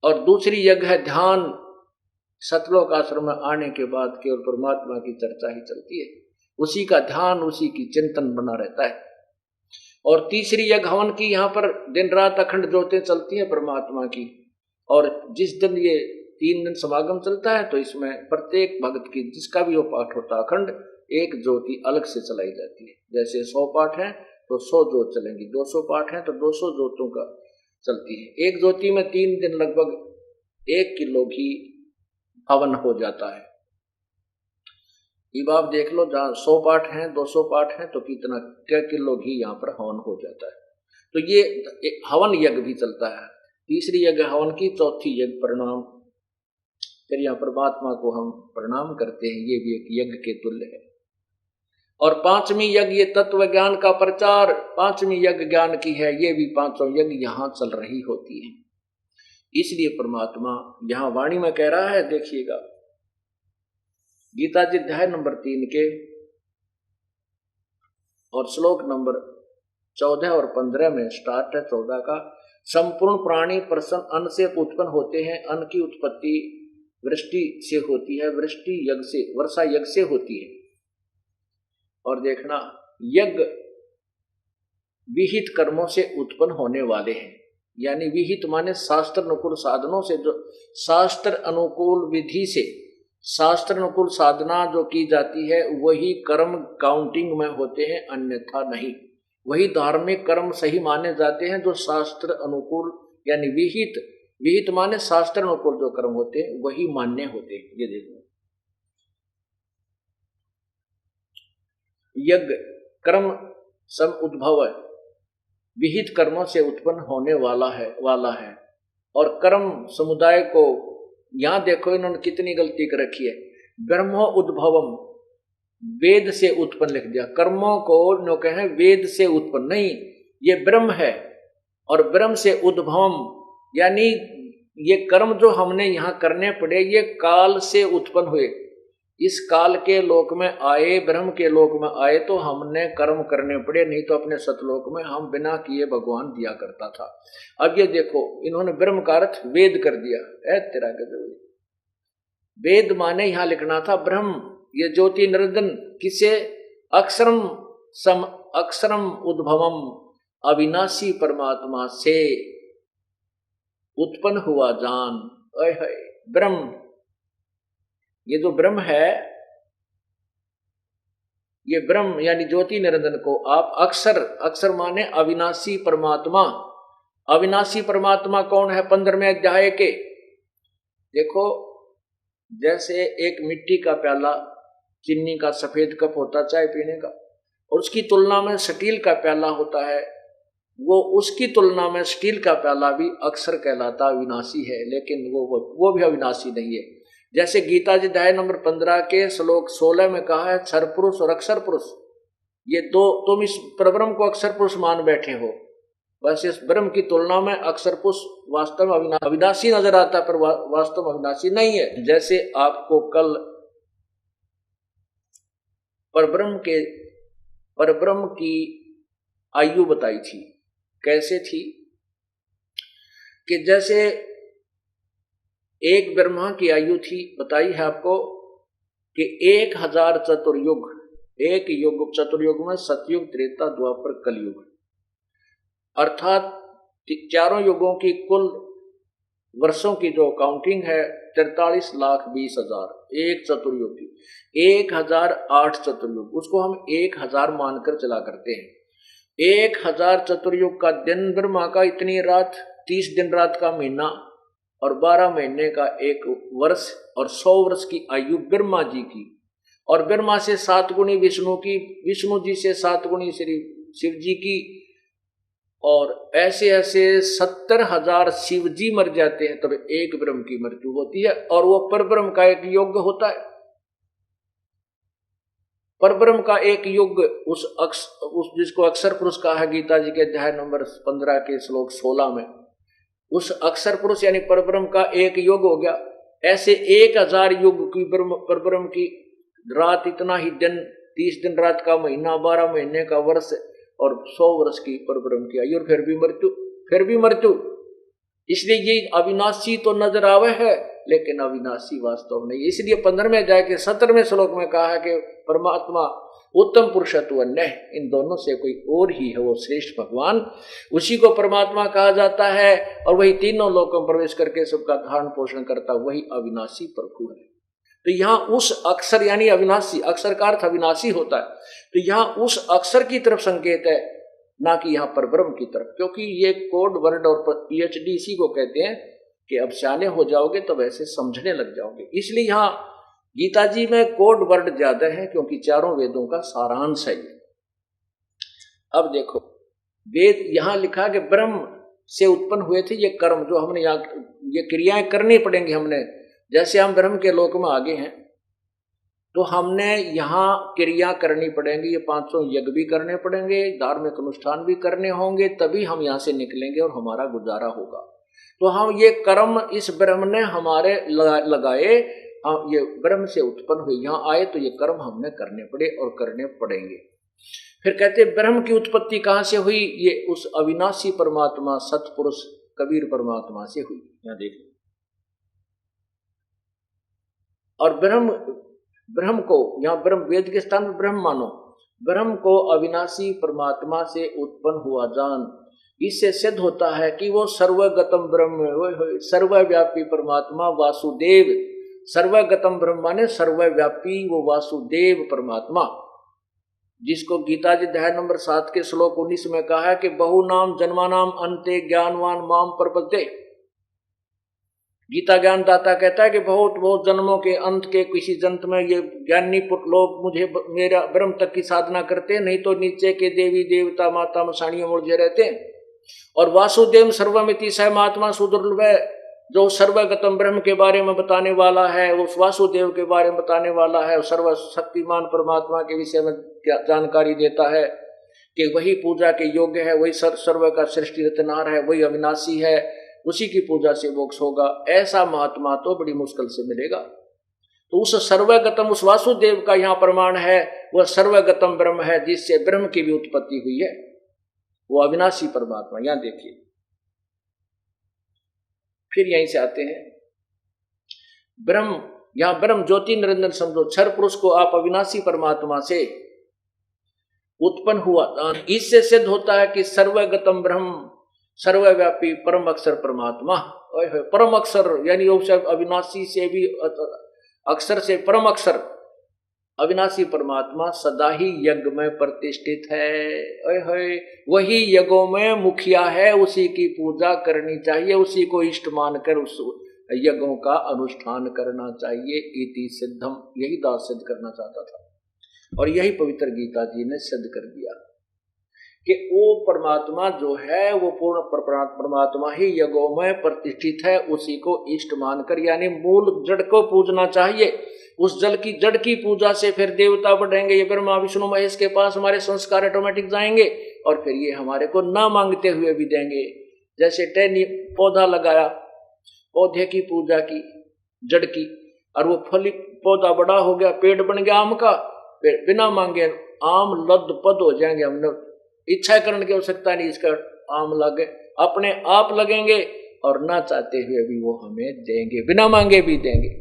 और दूसरी यज्ञ है ध्यान, सतलोक आश्रम में आने के बाद केवल परमात्मा की चर्चा ही चलती है, उसी का ध्यान, उसी की चिंतन बना रहता है। और तीसरी यज्ञ हवन की, यहाँ पर दिन रात अखंड ज्योतें चलती हैं परमात्मा की। और जिस दिन ये 3 दिन समागम चलता है तो इसमें प्रत्येक भक्त की जिसका भी वो पाठ होता है अखंड, एक ज्योति अलग से चलाई जाती है। जैसे 100 पाठ हैं तो 100 ज्योत चलेंगी, 200 पाठ हैं तो 200 ज्योतों का चलती है। एक ज्योति में 3 दिन लगभग 1 किलो घी हवन हो जाता है। अब आप देख लो, जहाँ 100 पाठ हैं 200 पाठ हैं तो कितना क्या किलो घी यहाँ पर हवन हो जाता है। तो ये हवन यज्ञ भी चलता है। तीसरी यज्ञ हवन की, चौथी यज्ञ प्रणाम, फिर यहाँ परमात्मा को हम प्रणाम करते हैं, ये भी एक यज्ञ के तुल्य है। और 5वीं यज्ञ ये तत्व ज्ञान का प्रचार, 5वीं यज्ञ ज्ञान की है, ये भी 5 यज्ञ यहाँ चल रही होती है। इसलिए परमात्मा यहाँ वाणी में कह रहा है, देखिएगा गीता जी अध्याय नंबर 3 के और श्लोक नंबर 14 और 15 में स्टार्ट है 14 का। संपूर्ण प्राणी प्रसन्न अन्न से उत्पन्न होते हैं, अन्न की उत्पत्ति वृष्टि से होती है, वृष्टि यज्ञ से, वर्षा यज्ञ से होती है। और देखना, यज्ञ विहित कर्मों से उत्पन्न होने वाले हैं, यानी विहित माने शास्त्र अनुकूल साधनों से, जो शास्त्र अनुकूल विधि से, शास्त्र अनुकूल साधना जो की जाती है वही कर्म काउंटिंग में होते हैं, अन्यथा नहीं। वही धार्मिक कर्म सही माने जाते हैं जो शास्त्र अनुकूल यानी विहित माने शास्त्र अनुकूल जो कर्म होते हैं वही मान्य होते हैं। ये देखो, यज्ञ कर्म सम उद्भव है, विहित कर्मों से उत्पन्न होने वाला है। और कर्म समुदाय को, यहां देखो इन्होंने कितनी गलती कर रखी है, ब्रह्मो उद्भवम, वेद से उत्पन्न लिख दिया, कर्मों को नो कहे वेद से उत्पन्न, नहीं, ये ब्रह्म है। और ब्रह्म से उद्भवम यानी ये कर्म जो हमने यहां करने पड़े ये काल से उत्पन्न हुए, इस काल के लोक में आए, ब्रह्म के लोक में आए तो हमने कर्म करने पड़े, नहीं तो अपने सतलोक में हम बिना किए भगवान दिया करता था। अब ये देखो इन्होंने ब्रह्म का अर्थ वेद कर दिया है, तेरा गजब। वेद माने यहां लिखना था ब्रह्म, ये ज्योति निरंजन किसे, अक्षरम उद्भवम, अविनाशी परमात्मा से उत्पन्न हुआ जान। है ब्रह्म, ये जो ब्रह्म है, ये ब्रह्म यानी ज्योति निरंजन को आप अक्षर माने अविनाशी परमात्मा। अविनाशी परमात्मा कौन है? 15वें अध्याय के देखो, जैसे एक मिट्टी का प्याला, चीनी का सफेद कप होता चाय पीने का, और उसकी तुलना में स्टील का प्याला होता है, वो उसकी तुलना में स्टील का प्याला भी अक्षर कहलाता अविनाशी है, लेकिन वो भी अविनाशी नहीं है। जैसे गीता जी अध्याय नंबर 15 के श्लोक 16 में कहा है क्षर पुरुष और अक्षर पुरुष, ये दो, तुम इस परब्रह्म को अक्षर पुरुष मान बैठे हो, बस इस ब्रह्म की तुलना में अक्षर पुरुष वास्तव में अविनाशी नजर आता है, पर वास्तव में अविनाशी नहीं है। जैसे आपको कल परब्रह्म की आयु बताई थी, कैसे थी कि जैसे एक ब्रह्मा की आयु थी, बताई है आपको कि 1000 चतुर्युग, एक युग चतुर्युग में सतयुग, त्रेता, द्वापर, कलयुग, अर्थात चारों युगों की कुल वर्षों की जो काउंटिंग है 43,20,000 एक चतुर्युग की, 1008 चतुर्युग, उसको हम 1000 मानकर चला करते हैं। 1000 चतुर्युग का दिन ब्रह्मा का, इतनी रात, 30 दिन रात का महीना, और 12 महीने का एक वर्ष, और 100 वर्ष की आयु ब्रह्मा जी की, और ब्रह्मा से 7 गुणी विष्णु की, विष्णु जी से 7 गुणी श्री शिव जी की, और ऐसे ऐसे 70,000 शिव जी मर जाते हैं तब एक ब्रह्म की मृत्यु होती है, और वो परब्रह्म का एक युग होता है। परब्रह्म का एक युग उस जिसको अक्षर पुरुष कहा है गीता जी के अध्याय नंबर 15 के श्लोक 16 में, उस अक्षर पुरुष यानी परब्रह्म का एक युग हो गया। ऐसे 1000 युग की परब्रह्म की रात, इतना ही दिन, 30 दिन रात का महीना, 12 महीने का वर्ष, और 100 वर्ष की परब्रह्म की आयु, और फिर भी मृत्यु। इसलिए ये अविनाशी तो नजर आवे है, लेकिन अविनाशी वास्तव नहीं। इसलिए 15वें अध्याय के 17वें श्लोक में कहा है कि परमात्मा उत्तम पुरुषत्व अन्य, इन दोनों से कोई और ही है, वो श्रेष्ठ भगवान, उसी को परमात्मा कहा जाता है, और वही तीनों लोकों में प्रवेश करके सबका धारण पोषण करता, वही अविनाशी प्रभु है। तो यहाँ उस अक्षर यानी अविनाशी, अक्षर का अर्थ अविनाशी होता है, तो यहाँ उस अक्षर की तरफ संकेत है, ना कि यहाँ पर ब्रह्म की तरफ, क्योंकि ये कोड वर्ड और PhD इसी को कहते हैं कि अब सियाने हो जाओगे तो वैसे समझने लग जाओगे। इसलिए यहाँ गीता जी में कोड वर्ड ज्यादा है, क्योंकि चारों वेदों का सारांश है। अब देखो, वेद यहाँ लिखा कि ब्रह्म से उत्पन्न हुए थे ये कर्म, जो हमने यहाँ ये क्रियाएं करनी पड़ेंगी। हमने जैसे हम ब्रह्म के लोक में आगे हैं तो हमने यहाँ क्रिया करनी पड़ेंगी, ये 500 यज्ञ भी करने पड़ेंगे, धार्मिक अनुष्ठान भी करने होंगे, तभी हम यहाँ से निकलेंगे और हमारा गुजारा होगा। तो हम ये कर्म इस ब्रह्म ने हमारे लगाए, हम ये ब्रह्म से उत्पन्न हुए, यहाँ आए तो ये कर्म हमने करने पड़े और करने पड़ेंगे। फिर कहते ब्रह्म की उत्पत्ति कहाँ से हुई? ये उस अविनाशी परमात्मा सतपुरुष कबीर परमात्मा से हुई। यहाँ देखो, और ब्रह्म को यहाँ ब्रह्म वेद के स्थान में ब्रह्म मानो, ब्रह्म को अविनाशी परमात्मा से उत्पन्न हुआ जान। इससे सिद्ध होता है कि वो सर्वगतम ब्रह्म, सर्वव्यापी परमात्मा वासुदेव, सर्वगतम ब्रह्म माने सर्वव्यापी, वो वासुदेव परमात्मा, जिसको गीता जी अध्याय नंबर 7 के श्लोक 19 में कहा है कि बहु नाम जन्मानाम अंते ज्ञानवान माम प्रपद्ये। गीता ज्ञानदाता कहता है कि बहुत बहुत जन्मों के अंत के किसी जन्म में ये ज्ञानी लोग मुझे मेरा ब्रह्म तक की साधना करते, नहीं तो नीचे के देवी देवता माता मसाणियों मुझे रहते हैं। और वासुदेव सर्वमिति स महात्मा सुदुर्लभ, जो सर्वगतम ब्रह्म के बारे में बताने वाला है, उस वासुदेव के बारे में बताने वाला है, सर्व शक्तिमान परमात्मा के विषय में जानकारी देता है कि वही पूजा के योग्य है, वही सर्व का सृष्टि रचनार है, वही अविनाशी है, उसी की पूजा से मोक्ष होगा। ऐसा महात्मा तो बड़ी मुश्किल से मिलेगा। तो उस सर्वगतम, उस वासुदेव का यहाँ प्रमाण है, वह सर्वगतम ब्रह्म है जिससे ब्रह्म की भी उत्पत्ति हुई है, वो अविनाशी परमात्मा। यहां देखिए, फिर यहीं से आते हैं ब्रह्म, यहां ब्रह्म ज्योति निरंजन समझो, क्षर पुरुष को आप अविनाशी परमात्मा से उत्पन्न हुआ। इससे सिद्ध होता है कि सर्वगतम ब्रह्म, सर्वव्यापी परम अक्षर परमात्मा। परम अक्षर यानी अविनाशी से भी अक्षर से परम अक्षर अविनाशी परमात्मा सदा ही यज्ञ में प्रतिष्ठित है। वही यज्ञों में मुखिया है, उसी की पूजा करनी चाहिए, उसी को इष्ट मानकर उस यज्ञों का अनुष्ठान करना चाहिए। इति सिद्धम, यही दास सिद्ध करना चाहता था और यही पवित्र गीता जी ने सिद्ध कर दिया कि वो परमात्मा जो है वो पूर्ण परमात्मा ही यज्ञों में प्रतिष्ठित है, उसी को इष्ट मानकर, यानी मूल जड़ को पूजना चाहिए। उस जल की जड़ की पूजा से फिर देवता बढ़ेंगे, ये ब्रह्मा विष्णु महेश के पास हमारे संस्कार ऑटोमेटिक जाएंगे और फिर ये हमारे को ना मांगते हुए भी देंगे। जैसे टहनी पौधा लगाया, पौधे की पूजा की जड़ की, और वो फली पौधा बड़ा हो गया, पेड़ बन गया आम का, बिना मांगे आम लद पद हो जाएंगे। हमने इच्छा करने की आवश्यकता नहीं, इसका आम लगे अपने आप लगेंगे और ना चाहते हुए भी वो हमें देंगे, बिना मांगे भी देंगे।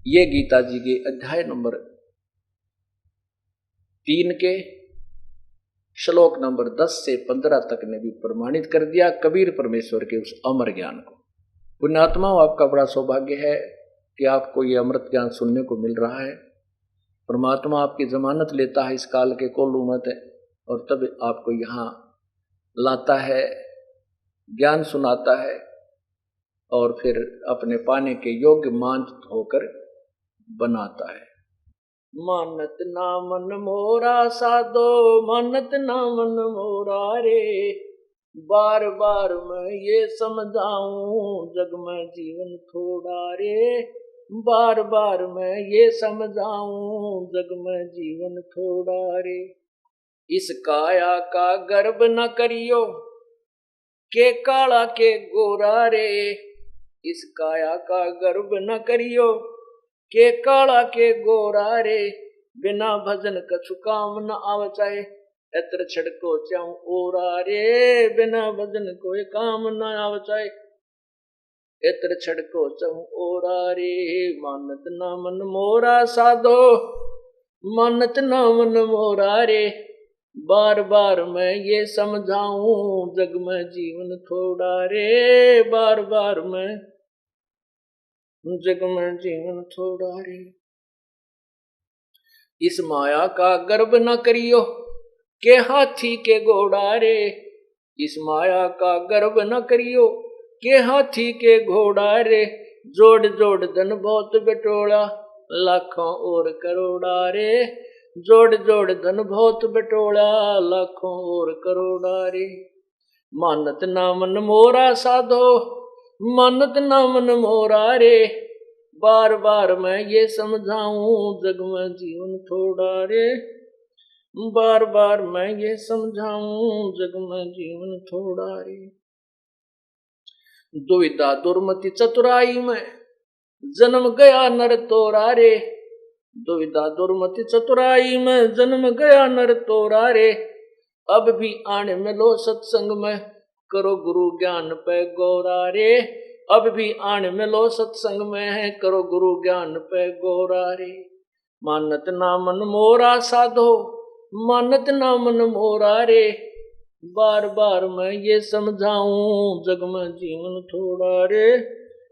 ये गीता जी के अध्याय नंबर 3 के श्लोक नंबर 10 से 15 तक ने भी प्रमाणित कर दिया कबीर परमेश्वर के उस अमर ज्ञान को। पुण्यात्माओं, आपका बड़ा सौभाग्य है कि आपको ये अमृत ज्ञान सुनने को मिल रहा है। परमात्मा आपकी जमानत लेता है इस काल के कोल्लू मत है, और तब आपको यहाँ लाता है, ज्ञान सुनाता है और फिर अपने पाने के योग्य मानत होकर बनाता है। मानत ना मन मोरा साधो, मानत ना मन मोरा रे, बार बार मैं ये समझाऊं जग में जीवन थोड़ा रे, बार बार मैं ये समझाऊं जग में जीवन थोड़ा रे। इस काया का गर्भ न करियो के काला के गोरा रे, इस काया का गर्भ न करियो के काला के गोरा रे, बिना भजन कछु काम न आवचाए, एत्र छड़को चाऊ ओरा रे, बिना भजन कोई काम न आवचाए, एत्र छड़को चाऊ ओरा रे। मानत ना मन मोरा साधो, मानत ना मन मोरा रे, बार बार मैं ये समझाऊं जग में जीवन थोड़ा रे, बार बार मैं जग में जीवन थोड़ा रे। इस माया का गर्भ न करियो के हाथी के घोड़ा रे, इस माया का गर्भ न करियो के हाथी के घोड़ा रे, जोड़ जोड़ धन बहुत बटोला लाखों और करोड़ा रे, जोड़ जोड़ धन बहुत बटोला लाखों और करोड़ा रे। मानत ना मन मोरा साधो, मानत ना मन मोरा रे, बार बार मैं ये समझाऊं जग में जीवन थोड़ा रे, बार बार मैं ये समझाऊं जग में जीवन थोड़ा रे। दुविधा दुर्मति चतुराई में जन्म गया नर तोरा रे, दुविधा दुर्मति चतुराई में जन्म गया नर तोरा रे, अब भी आने मिलो सत्संग में करो गुरु ज्ञान पे गौरा रे, अब भी आने मिलो सत्संग में है करो गुरु ज्ञान पे गौरा रे। मानत ना मन मोरा साधो, मानत ना मन मोरा रे, बार बार मैं ये समझाऊं जग में जीवन थोड़ा रे,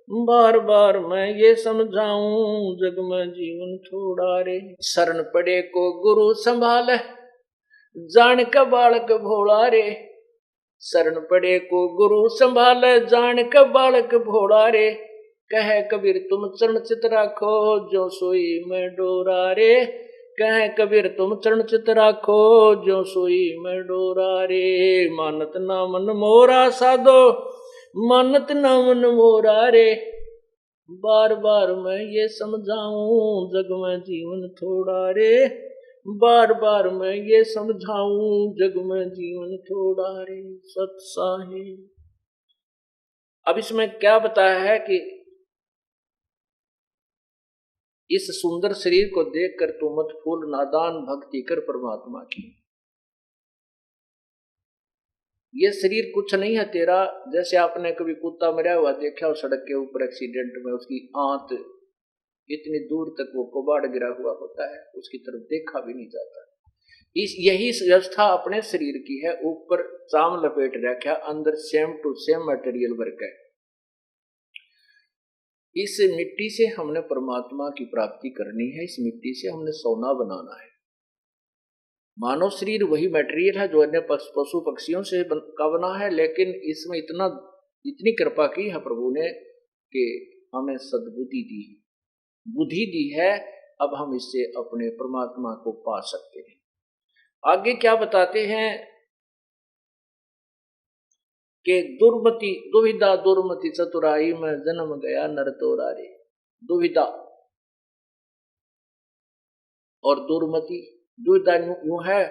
बार बार मैं ये समझाऊं जग में जीवन थोड़ा रे। शरण पड़े को गुरु संभाले जान का बालक भोला रे, शरण पड़े को गुरु संभाले जान का बालक भोला रे, कह कबीर तुम चरण चित राखो, जो सोई में डोरा रे। कह कबीर तुम चरण चित राखो, जो सोई में डोरा रे। मानत ना मन मोरा साधो, मानत ना मन मोरा रे। बार बार मैं ये समझाऊं, जग में जीवन थोड़ा रे। बार बार मैं ये समझाऊं, जग में जीवन थोड़ा रे। सत साहिब। अब इसमें क्या बताया है कि इस सुंदर शरीर को देखकर तू मत फूल, नादान भक्ति कर परमात्मा की। ये शरीर कुछ नहीं है तेरा। जैसे आपने कभी कुत्ता मरा हुआ देखा हो सड़क के ऊपर एक्सीडेंट में, उसकी आंत इतनी दूर तक वो कबाड़ गिरा हुआ होता है, उसकी तरफ देखा भी नहीं जाता। यही व्यवस्था अपने शरीर की है। ऊपर चाम लपेट रखा, अंदर same to same material work है। इस मिट्टी से हमने परमात्मा की प्राप्ति करनी है, इस मिट्टी से हमने सोना बनाना है। मानव शरीर वही मटेरियल है जो अन्य पशु पक्षियों से का बना है, लेकिन इसमें इतनी कृपा की है प्रभु ने कि हमें सद्बुद्धि दी, बुद्धि दी है। अब हम इससे अपने परमात्मा को पा सकते हैं। आगे क्या बताते हैं कि दुविधा दुर्मति चतुराई में जन्म गया नर तोरा रे। दुविधा और दुर्मति, दुविधा यूं है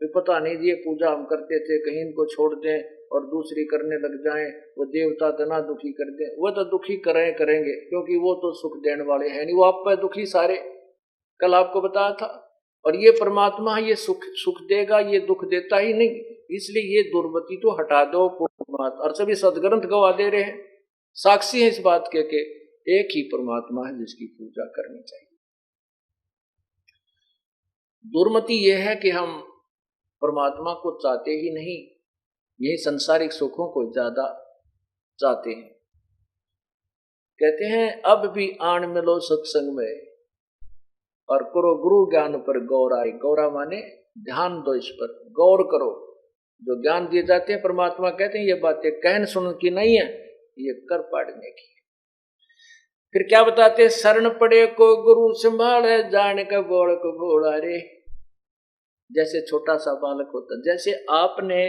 पता नहीं ये पूजा हम करते थे, कहीं इनको छोड़ दें और दूसरी करने लग जाएं, वो देवता तो ना दुखी कर दें। वो तो दुखी करेंगे क्योंकि वो तो सुख देने वाले हैं नहीं, वो आप पे दुखी सारे। कल आपको बताया था। और ये परमात्मा ये सुख देगा, ये दुख देता ही नहीं। इसलिए ये दुर्मति तो हटा दो। और सभी सदग्रंथ गवा दे रहे हैं, साक्षी है इस बात के कि एक ही परमात्मा है जिसकी पूजा करनी चाहिए। दुर्मति यह है कि हम परमात्मा को चाहते ही नहीं, यही संसारिक सुखों को ज्यादा चाहते हैं। कहते हैं अब भी आन मिलो सत्संग में और करो गुरु ज्ञान पर गौराई। गौरा माने ध्यान दो, इस पर गौर करो। जो ज्ञान दिए जाते हैं परमात्मा कहते हैं ये बातें कहन सुन की नहीं है, ये कर पाड़ने की। फिर क्या बताते हैं, शरण पड़े को गुरु संभाले, जान का बोल को भोला रे। जैसे छोटा सा बालक होता, जैसे आपने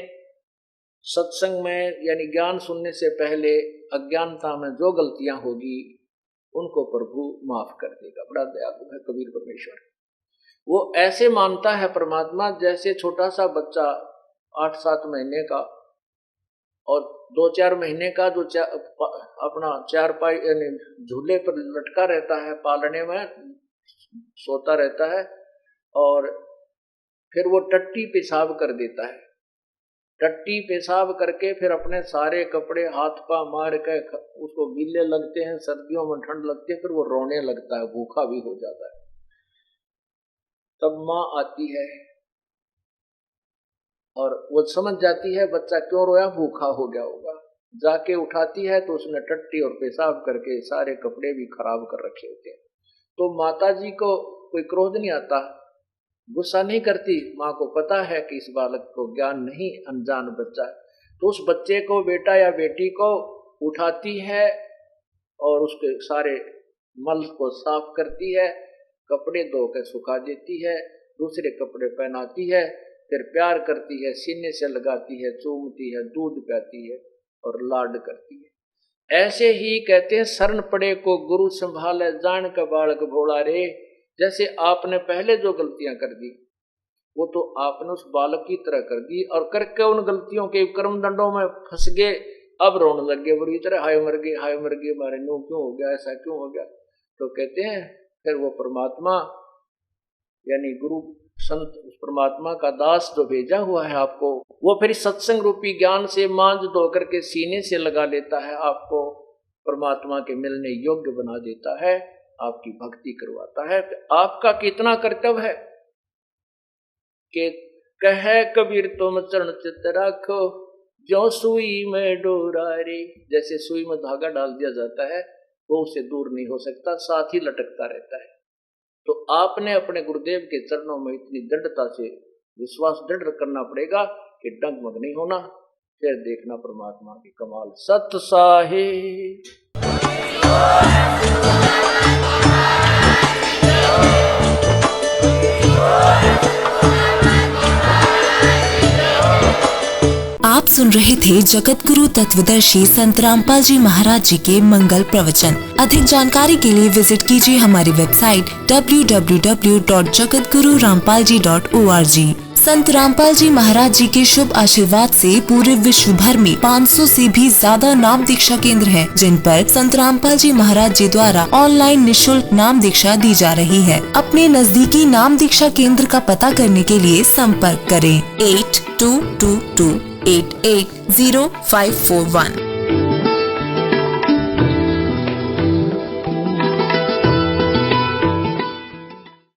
सत्संग में यानी ज्ञान सुनने से पहले अज्ञानता में जो गलतियां होगी उनको प्रभु माफ कर देगा। बड़ा दयालु है कबीर परमेश्वर। वो ऐसे मानता है परमात्मा जैसे छोटा सा बच्चा 8-7 महीने का और 2-4 महीने का जो अपना चारपाई यानी झूले पर लटका रहता है, पालने में सोता रहता है, और फिर वो टट्टी पेशाब कर देता है। टट्टी पेशाब करके फिर अपने सारे कपड़े हाथ पा मार के उसको गीले लगते हैं, सर्दियों में ठंड लगती है, फिर वो रोने लगता है, भूखा भी हो जाता है। तब माँ आती है और वो समझ जाती है बच्चा क्यों रोया, भूखा हो गया होगा। जाके उठाती है तो उसने टट्टी और पेशाब करके सारे कपड़े भी खराब कर रखे होते हैं। तो माता जी को कोई क्रोध नहीं आता, गुस्सा नहीं करती। माँ को पता है कि इस बालक को ज्ञान नहीं, अनजान बच्चा है। तो उस बच्चे को, बेटा या बेटी को उठाती है और उसके सारे मल को साफ करती है, कपड़े धो कर सुखा देती है, दूसरे कपड़े पहनाती है, फिर प्यार करती है, सीने से लगाती है, चूमती है, दूध पिलाती है और लाड करती है। ऐसे ही कहते हैं शरण पड़े को गुरु संभाले, जान का बालक भोला रे। जैसे आपने पहले जो गलतियां कर दी वो तो आपने उस बालक की तरह कर दी, और करके उन गलतियों के कर्म दंडों में फंस गए। अब रोने लग गए बुरी तरह, हाय मर गए, हाय मर गए, मारे नो क्यों हो गया, ऐसा क्यों हो गया। तो कहते हैं फिर वो परमात्मा यानी गुरु संत, उस परमात्मा का दास जो भेजा हुआ है आपको, वो फिर सत्संग रूपी ज्ञान से मांझ धो करके सीने से लगा लेता है, आपको परमात्मा के मिलने योग्य बना देता है, आपकी भक्ति करवाता है। आपका कितना कर्तव्य है कि कहे कबीर तुम चरण चित राखो, जो सुई में डोरा रे। जैसे सुई में धागा डाल दिया जाता है वो उससे दूर नहीं हो सकता, साथ ही लटकता रहता है। तो आपने अपने गुरुदेव के चरणों में इतनी दृढ़ता से विश्वास दृढ़ करना पड़ेगा कि डगमग नहीं होना, फिर देखना परमात्मा की कमाल। सत साहिब। आप सुन रहे थे जगत गुरु तत्वदर्शी संत रामपाल जी महाराज जी के मंगल प्रवचन। अधिक जानकारी के लिए विजिट कीजिए हमारी वेबसाइट www.jagatgururampalji.org। संत रामपाल जी महाराज जी के शुभ आशीर्वाद से पूरे विश्व भर में 500 से भी ज्यादा नाम दीक्षा केंद्र हैं, जिन पर संत रामपाल जी महाराज जी द्वारा ऑनलाइन निशुल्क नाम दीक्षा दी जा रही है। अपने नजदीकी नाम दीक्षा केंद्र का पता करने के लिए संपर्क करें 8222880541।